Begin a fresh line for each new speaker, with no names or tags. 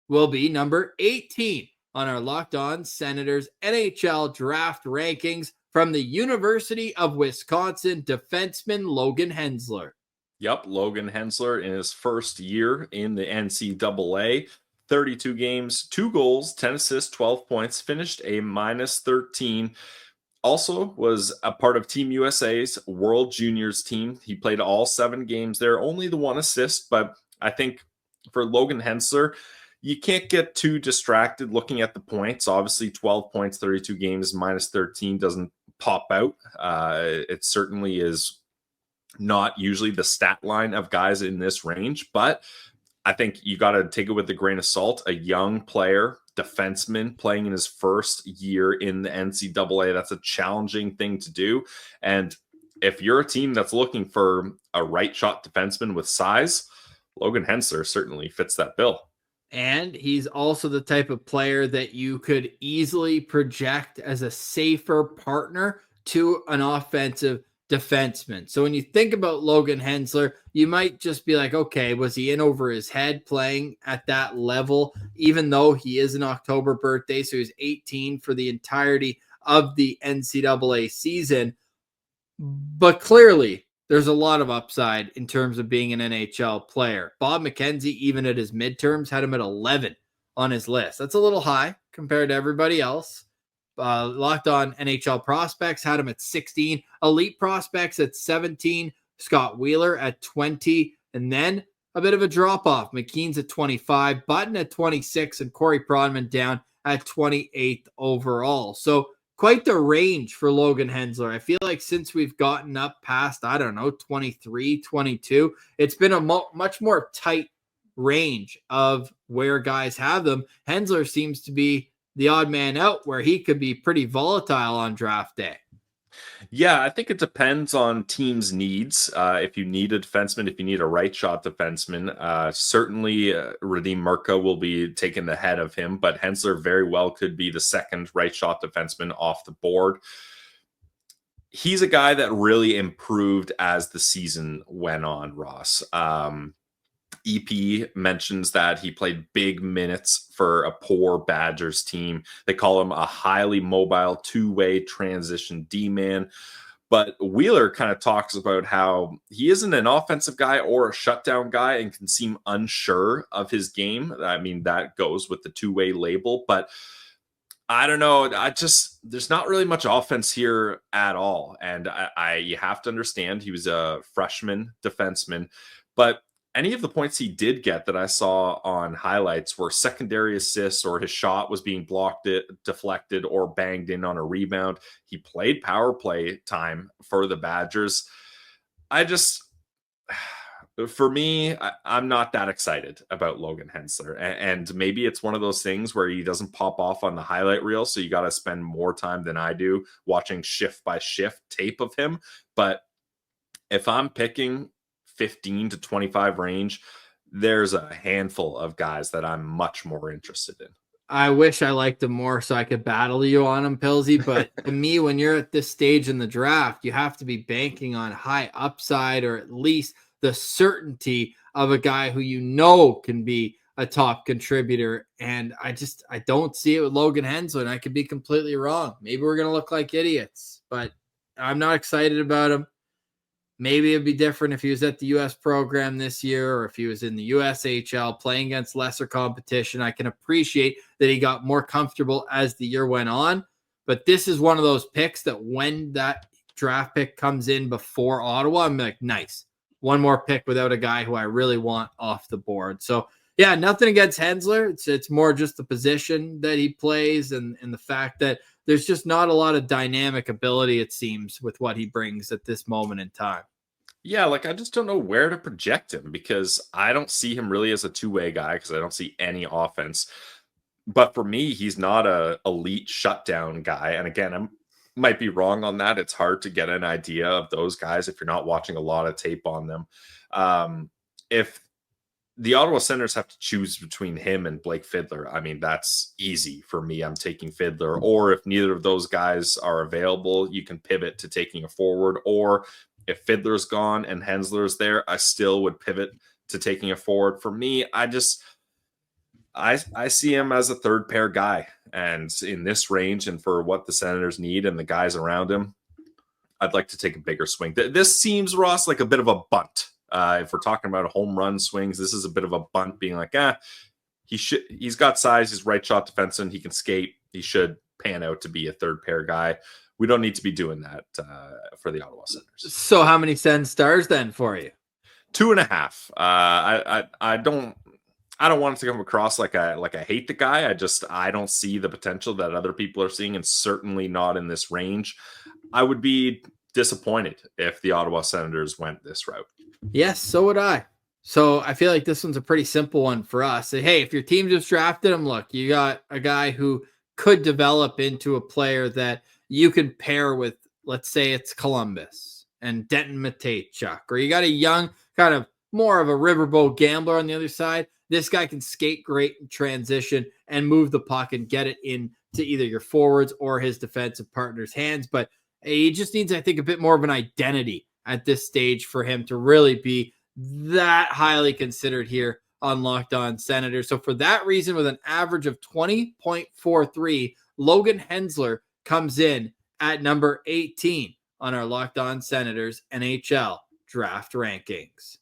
will be number 18 on our Locked On Senators NHL draft rankings from the University of Wisconsin defenseman Logan Hensler.
Yep, Logan Hensler in his first year in the NCAA. 32 games, 2 goals, 10 assists, 12 points, finished a -13. Also was a part of Team USA's World Juniors team. He played all 7 games there, only the 1 assist, but I think for Logan Hensler, you can't get too distracted looking at the points. Obviously, 12 points, 32 games, -13 doesn't pop out. It certainly is not usually the stat line of guys in this range, but I think you got to take it with a grain of salt. A young player, defenseman, playing in his first year in the NCAA. That's a challenging thing to do. And if you're a team that's looking for a right shot defenseman with size, Logan Hensler certainly fits that bill.
And he's also the type of player that you could easily project as a safer partner to an offensive defenseman. So when you think about Logan Hensler, you might just be like, okay, was he in over his head playing at that level, even though he is an October birthday, so he's 18 for the entirety of the NCAA season. But clearly, there's a lot of upside in terms of being an NHL player. Bob McKenzie, even at his midterms, had him at 11 on his list. That's a little high compared to everybody else. Locked On NHL Prospects had him at 16. Elite Prospects at 17. Scott Wheeler at 20. And then a bit of a drop-off. McKean's at 25. Button at 26. And Corey Prodman down at 28th overall. So quite the range for Logan Hensler. I feel like since we've gotten up past, 23, 22, it's been a much more tight range of where guys have them. Hensler seems to be the odd man out where he could be pretty volatile on draft day.
Yeah, I think it depends on teams' needs. If you need a defenseman, if you need a right shot defenseman, certainly Radim Murka will be taken the head of him, but Hensler very well could be the second right shot defenseman off the board. He's a guy that really improved as the season went on, Ross. EP mentions that he played big minutes for a poor Badgers team. They call him a highly mobile two-way transition D-man. But Wheeler kind of talks about how he isn't an offensive guy or a shutdown guy and can seem unsure of his game. I mean, that goes with the two-way label, but I don't know. There's not really much offense here at all. And you have to understand he was a freshman defenseman, but any of the points he did get that I saw on highlights were secondary assists, or his shot was being blocked, deflected, or banged in on a rebound. He played power play time for the Badgers. For me, I'm not that excited about Logan Hensler. And maybe it's one of those things where he doesn't pop off on the highlight reel, so you got to spend more time than I do watching shift by shift tape of him. But if I'm picking 15 to 25 range, there's a handful of guys that I'm much more interested in.
I wish I liked him more so I could battle you on him, Pilsy. But to me, when you're at this stage in the draft, you have to be banking on high upside, or at least the certainty of a guy who you know can be a top contributor. And I don't see it with Logan Hensler, and I could be completely wrong. Maybe we're going to look like idiots, but I'm not excited about him. Maybe it'd be different if he was at the U.S. program this year, or if he was in the USHL playing against lesser competition. I can appreciate that he got more comfortable as the year went on, but this is one of those picks that when that draft pick comes in before Ottawa, I'm like, nice. One more pick without a guy who I really want off the board. So, yeah, nothing against Hensler. It's more just the position that he plays and the fact that there's just not a lot of dynamic ability, it seems, with what he brings at this moment in time.
Yeah, I just don't know where to project him, because I don't see him really as a two-way guy, because I don't see any offense. But for me, he's not a elite shutdown guy. And again, I might be wrong on that. It's hard to get an idea of those guys if you're not watching a lot of tape on them. If the Ottawa Senators have to choose between him and Blake Fiddler, I mean, that's easy for me. I'm taking Fiddler. Or if neither of those guys are available, you can pivot to taking a forward. Or if Fiddler's gone and Hensler's there, I still would pivot to taking a forward. For me, I see him as a third pair guy, and in this range and for what the Senators need and the guys around him, I'd like to take a bigger swing. This seems, Ross, like a bit of a bunt. If we're talking about home run swings, this is a bit of a bunt, being like, he's got size, he's right shot defenseman, he can skate, he should pan out to be a third pair guy. We don't need to be doing that for the Ottawa Senators.
So how many Sens stars then for you?
2.5. I don't want it to come across like I hate the guy. I don't see the potential that other people are seeing, and certainly not in this range. I would be disappointed if the Ottawa Senators went this route.
Yes, so would I. So I feel like this one's a pretty simple one for us. Hey, if your team just drafted him, look, you got a guy who could develop into a player that you can pair with, let's say it's Columbus and Denton Mateychuk, or you got a young, kind of more of a riverboat gambler on the other side. This guy can skate great in transition and move the puck and get it into either your forwards or his defensive partner's hands. But he just needs, I think, a bit more of an identity at this stage for him to really be that highly considered here on Locked On Senators. So for that reason, with an average of 20.43, Logan Hensler comes in at number 18 on our Locked On Senators NHL draft rankings.